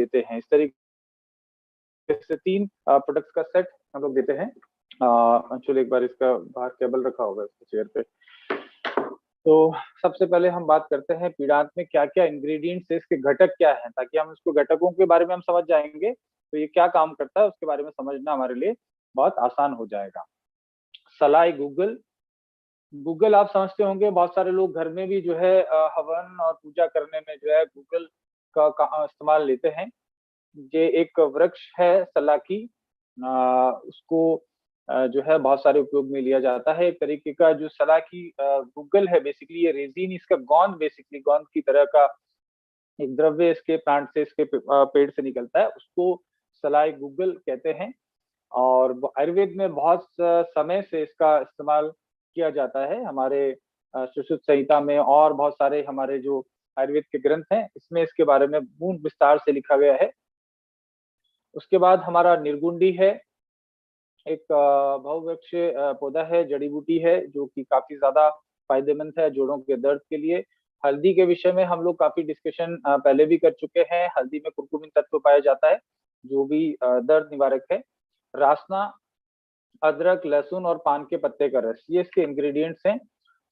देते हैं। इस तरीके से 3 प्रोडक्ट्स का सेट हम लोग देते हैं। अंशुल एक बार इसका बाहर केबल रखा होगा इसके चेयर पे। तो सबसे पहले हम बात करते हैं पीड़ांत में क्या क्या इंग्रेडिएंट्स है, इसके घटक क्या हैं, ताकि हम इसको घटकों के बारे में हम समझ जाएंगे तो ये क्या काम करता है उसके बारे में समझना हमारे लिए बहुत आसान हो जाएगा। सलाई गूगल। गूगल आप समझते होंगे, बहुत सारे लोग घर में भी जो है हवन और पूजा करने में जो है गूगल का इस्तेमाल लेते हैं। ये एक वृक्ष है सलाकी, उसको जो है बहुत सारे उपयोग में लिया जाता है। एक तरीके का जो सलाकी गूगल है, बेसिकली ये रेजिन, इसका गोंद, बेसिकली गोंद की तरह का एक द्रव्य इसके प्लांट से, इसके पेड़ से निकलता है, उसको सलाई गूगल कहते हैं। और आयुर्वेद में बहुत समय से इसका इस्तेमाल किया जाता है। हमारे सुश्रुत संहिता में और बहुत सारे हमारे जो आयुर्वेद के ग्रंथ हैं इसमें इसके बारे में पूर्ण विस्तार से लिखा गया है। उसके बाद हमारा निर्गुंडी है, एक बहुवृक्ष पौधा है, जड़ी बूटी है, जो कि काफी ज्यादा फायदेमंद है जोड़ों के दर्द के लिए। हल्दी के विषय में हम लोग काफी डिस्कशन पहले भी कर चुके हैं। हल्दी में कुर्कुमिन तत्व पाया जाता है जो भी दर्द निवारक है। रासना, अदरक, लहसुन और पान के पत्ते का रस, ये इसके इंग्रेडिएंट्स हैं।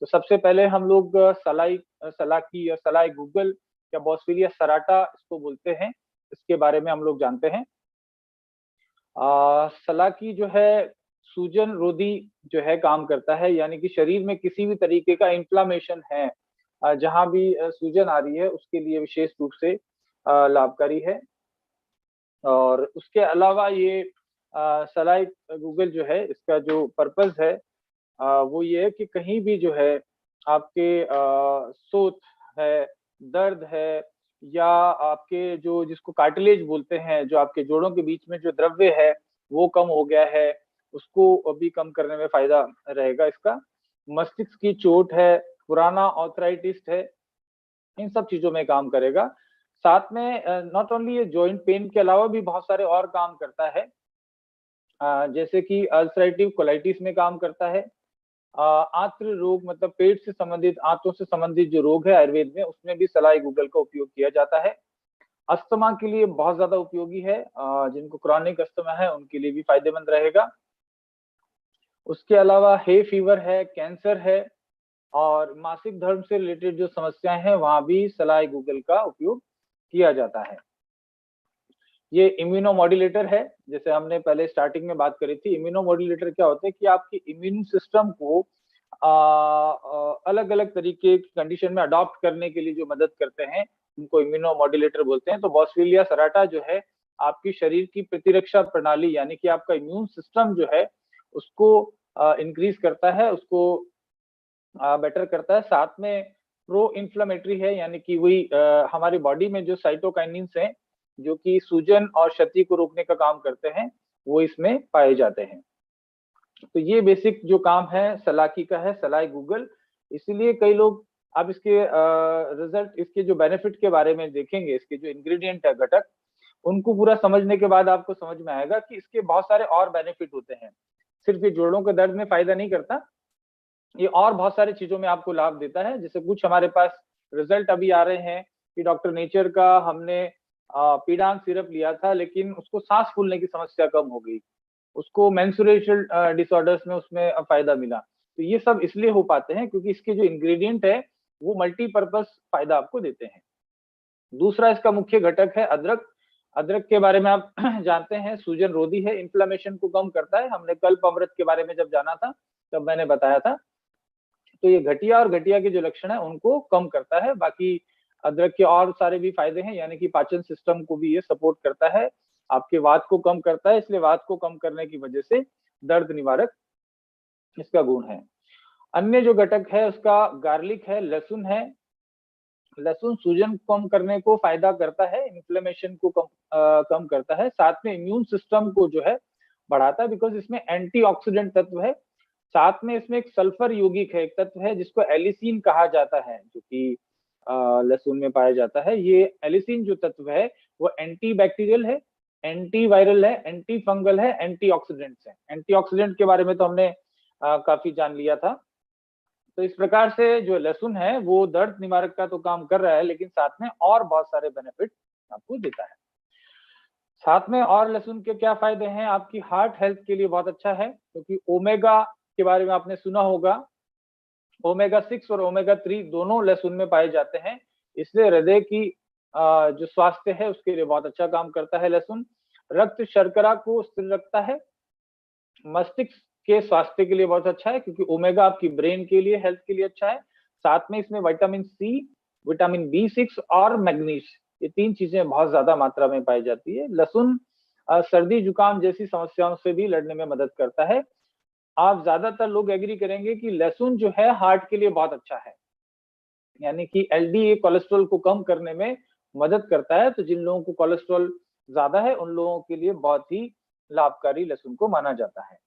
तो सबसे पहले हम लोग सलाकी या सलाई गूगल या बॉस्फेलिया सराटा इसको बोलते हैं, इसके बारे में हम लोग जानते हैं। सलाकी जो है सूजन रोधी जो है काम करता है, यानी कि शरीर में किसी भी तरीके का इन्फ्लामेशन है, जहां भी सूजन आ रही है उसके लिए विशेष रूप से लाभकारी है। और उसके अलावा ये सलाई गूगल जो है, इसका जो पर्पस है वो ये है कि कहीं भी जो है आपके सोत है, दर्द है, या आपके जो जिसको कार्टिलेज बोलते हैं, जो आपके जोड़ों के बीच में जो द्रव्य है वो कम हो गया है, उसको अभी कम करने में फायदा रहेगा इसका। मस्तिष्क की चोट है, पुराना ऑर्थराइटिस है, इन सब चीजों में काम करेगा। साथ में नॉट ओनली ये जॉइंट पेन के अलावा भी बहुत सारे और काम करता है, जैसे कि अल्सरेटिव कोलाइटिस में काम करता है। आंत्र रोग, मतलब पेट से संबंधित, आंतों से संबंधित जो रोग है आयुर्वेद में, उसमें भी सलाई गूगल का उपयोग किया जाता है। अस्थमा के लिए बहुत ज्यादा उपयोगी है, जिनको क्रॉनिक अस्थमा है उनके लिए भी फायदेमंद रहेगा। उसके अलावा हे फीवर है, कैंसर है, और मासिक धर्म से रिलेटेड जो समस्याएं हैं वहां भी सलाई गूगल का उपयोग किया जाता है। ये इम्यूनोमॉड्यूलेटर है, जैसे हमने पहले स्टार्टिंग में बात करी थी। इम्यूनोमॉड्यूलेटर क्या होता है कि आपकी इम्यून सिस्टम को अलग अलग तरीके की कंडीशन में अडॉप्ट करने के लिए जो मदद करते हैं उनको इम्यूनोमॉड्यूलेटर बोलते हैं। तो बॉस्वेलिया सराटा जो है आपकी शरीर की प्रतिरक्षा प्रणाली, यानी कि आपका इम्यून सिस्टम जो है उसको इंक्रीज करता है, उसको बेटर करता है। साथ में प्रो इन्फ्लेमेटरी है, यानी कि वही हमारी बॉडी में जो साइटोकाइनिन्स हैं जो कि सूजन और क्षति को रोकने का काम करते हैं, वो इसमें पाए जाते हैं। तो ये बेसिक जो काम है सलाकी का है, सलाई गूगल। इसीलिए कई लोग अब इसके रिजल्ट, इसके जो बेनिफिट के बारे में देखेंगे, इसके जो इंग्रेडिएंट है, घटक, उनको पूरा समझने के बाद आपको समझ में आएगा कि इसके बहुत सारे और बेनिफिट होते हैं। सिर्फ ये जोड़ों के दर्द में फायदा नहीं करता, ये और बहुत सारी चीजों में आपको लाभ देता है। जैसे कुछ हमारे पास रिजल्ट अभी आ रहे हैं कि डॉक्टर नेचर का हमने पीड़ांत सिरप लिया था, लेकिन उसको सांस फूलने की समस्या कम हो गई, उसको मेंस्ट्रुएशन डिसऑर्डर्स में उसमें फायदा मिला। तो ये सब इसलिए हो पाते हैं क्योंकि इसके जो इंग्रेडिएंट है वो मल्टीपर्पज फायदा आपको देते हैं। दूसरा इसका मुख्य घटक है अदरक। अदरक के बारे में आप जानते हैं, सूजन रोधी है, इन्फ्लेमेशन को कम करता है। हमने कल्प अमृत के बारे में जब जाना था तब मैंने बताया था। तो ये घटिया और घटिया के जो लक्षण है उनको कम करता है। बाकी अदरक के और सारे भी फायदे हैं, यानी कि पाचन सिस्टम को भी ये सपोर्ट करता है, आपके वात को कम करता है, इसलिए वात को कम करने की वजह से दर्द निवारक इसका गुण है। अन्य जो घटक है उसका गार्लिक है, लहसुन है। लहसुन सूजन कम करने को फायदा करता है, इन्फ्लेमेशन को कम करता है, साथ में इम्यून सिस्टम को जो है बढ़ाता है, बिकॉज इसमें एंटीऑक्सीडेंट तत्व है। साथ में इसमें एक सल्फर यौगिक है, एक तत्व है जिसको एलिसिन कहा जाता है, जो कि लहसुन में पाया जाता है। ये एलिसिन जो तत्व है वो एंटी बैक्टीरियल है, एंटी वायरल है, एंटी फंगल है, एंटीऑक्सीडेंट्स है। एंटीऑक्सीडेंट के बारे में तो हमने काफी जान लिया था। तो इस प्रकार से जो लहसुन है वो दर्द निवारक का तो काम कर रहा है, लेकिन साथ में और बहुत सारे बेनिफिट आपको देता है। साथ में और लहसुन के क्या फायदे हैं, आपकी हार्ट हेल्थ के लिए बहुत अच्छा है, क्योंकि ओमेगा के बारे में आपने सुना होगा। ओमेगा 6 और ओमेगा 3 दोनों लहसुन में पाए जाते हैं, इसलिए हृदय की जो स्वास्थ्य है उसके लिए बहुत अच्छा काम करता है लहसुन। रक्त शर्करा को स्थिर रखता है, मस्तिष्क के स्वास्थ्य के लिए बहुत अच्छा है, क्योंकि ओमेगा आपकी ब्रेन के लिए, हेल्थ के लिए अच्छा है। साथ में इसमें विटामिन सी, विटामिन B6 और मैग्नीज, ये 3 चीजें बहुत ज्यादा मात्रा में पाई जाती है। लहसुन सर्दी जुकाम जैसी समस्याओं से भी लड़ने में मदद करता है। आप ज्यादातर लोग एग्री करेंगे कि लहसुन जो है हार्ट के लिए बहुत अच्छा है, यानी कि LDL कोलेस्ट्रॉल को कम करने में मदद करता है। तो जिन लोगों को कोलेस्ट्रॉल ज्यादा है उन लोगों के लिए बहुत ही लाभकारी लहसुन को माना जाता है।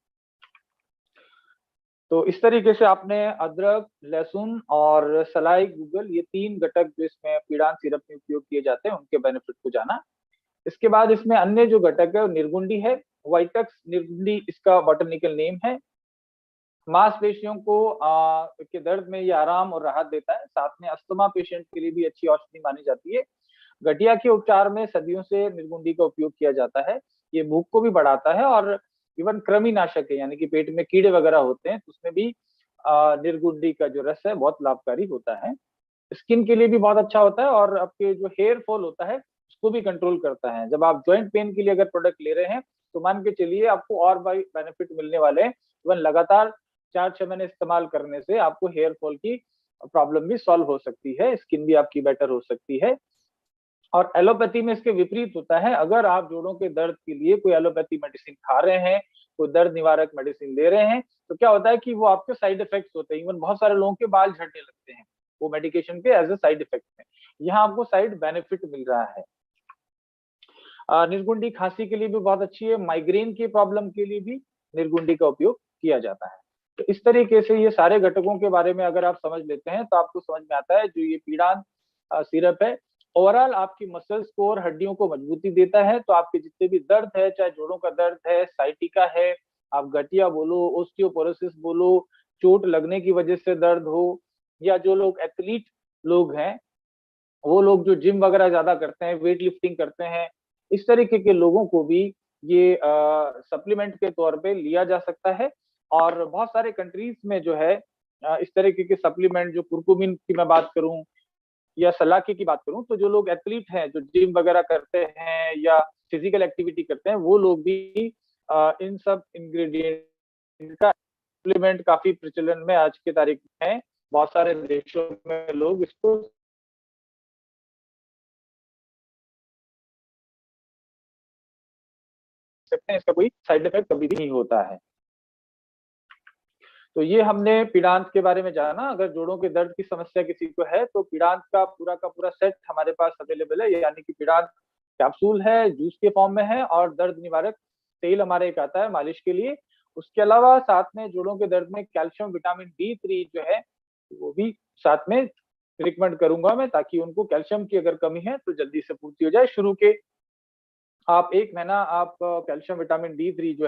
तो इस तरीके से आपने अदरक, लहसुन और सलाई गूगल, ये 3 घटक जो इसमें पीड़ान सिरप में उपयोग किए जाते हैं उनके बेनिफिट को जाना। इसके बाद इसमें अन्य जो घटक है वो निर्गुंडी है। वाइटक्स निर्गुंडी इसका बॉटनिकल नेम है। मांसपेशियों को के दर्द में ये आराम और राहत देता है। साथ में अस्थमा पेशेंट के लिए भी अच्छी औषधि मानी जाती है। गठिया के उपचार में सदियों से निर्गुंडी का उपयोग किया जाता है। ये भूख को भी बढ़ाता है और इवन कृमिनाशक है, यानी कि पेट में कीड़े वगैरह होते हैं तो उसमें भी निर्गुंडी का जो रस है बहुत लाभकारी होता है। स्किन के लिए भी बहुत अच्छा होता है और आपके जो हेयर फॉल होता है उसको भी कंट्रोल करता है। जब आप ज्वाइंट पेन के लिए अगर प्रोडक्ट ले रहे हैं तो मान के चलिए आपको और बेनिफिट मिलने वाले हैं। इवन लगातार 4-6 महीने इस्तेमाल करने से आपको हेयर फॉल की प्रॉब्लम भी सॉल्व हो सकती है, स्किन भी आपकी बेटर हो सकती है। और एलोपैथी में इसके विपरीत होता है। अगर आप जोड़ों के दर्द के लिए कोई एलोपैथी मेडिसिन खा रहे हैं, कोई दर्द निवारक मेडिसिन ले रहे हैं, तो क्या होता है कि वो आपके साइड इफेक्ट्स होते हैं। इवन बहुत सारे लोगों के बाल झड़ने लगते हैं वो मेडिकेशन के एज ए साइड इफेक्ट में। यहाँ आपको साइड बेनिफिट मिल रहा है। निर्गुंडी खांसी के लिए भी बहुत अच्छी है। माइग्रेन की प्रॉब्लम के लिए भी निर्गुंडी का उपयोग किया जाता है। तो इस तरीके से ये सारे घटकों के बारे में अगर आप समझ लेते हैं तो आपको समझ में आता है जो ये पीड़ान सिरप है ओवरऑल आपकी मसल्स को और हड्डियों को मजबूती देता है। तो आपके जितने भी दर्द है, चाहे जोड़ों का दर्द है, साइटिका है, आप गठिया बोलो, ओस्टियोपोरोसिस बोलो, चोट लगने की वजह से दर्द हो, या जो लोग एथलीट लोग हैं, वो लोग जो जिम वगैरह ज्यादा करते हैं, वेट लिफ्टिंग करते हैं, इस तरीके के लोगों को भी ये सप्लीमेंट के तौर पे लिया जा सकता है। और बहुत सारे कंट्रीज में जो है इस तरीके के सप्लीमेंट, जो कुरकुमिन की मैं बात करूं या सलाकी की बात करूं, तो जो लोग एथलीट हैं, जो जिम वगैरह करते हैं या फिजिकल एक्टिविटी करते हैं, वो लोग भी इन सब इंग्रेडिएंट का सप्लीमेंट काफी प्रचलन में आज के तारीख में है। बहुत सारे देशों में लोग इसको सकते हैं, इसका कोई साइड इफेक्ट कभी भी नहीं होता है। तो ये हमने पीड़ांत के बारे में जाना। अगर जोड़ों के दर्द की समस्या किसी को है तो पीड़ांत का पूरा सेट हमारे पास अवेलेबल है, यानी कि पीड़ांत कैप्सूल है, जूस के फॉर्म में है, और दर्द निवारक तेल हमारे एक आता है मालिश के लिए। उसके अलावा साथ में जोड़ों के दर्द में कैल्शियम विटामिन D3 जो है वो भी साथ में रिकमेंड करूंगा मैं, ताकि उनको कैल्शियम की अगर कमी है तो जल्दी से पूर्ति हो जाए। शुरू के आप 1 महीना आप कैल्शियम विटामिन D3 जो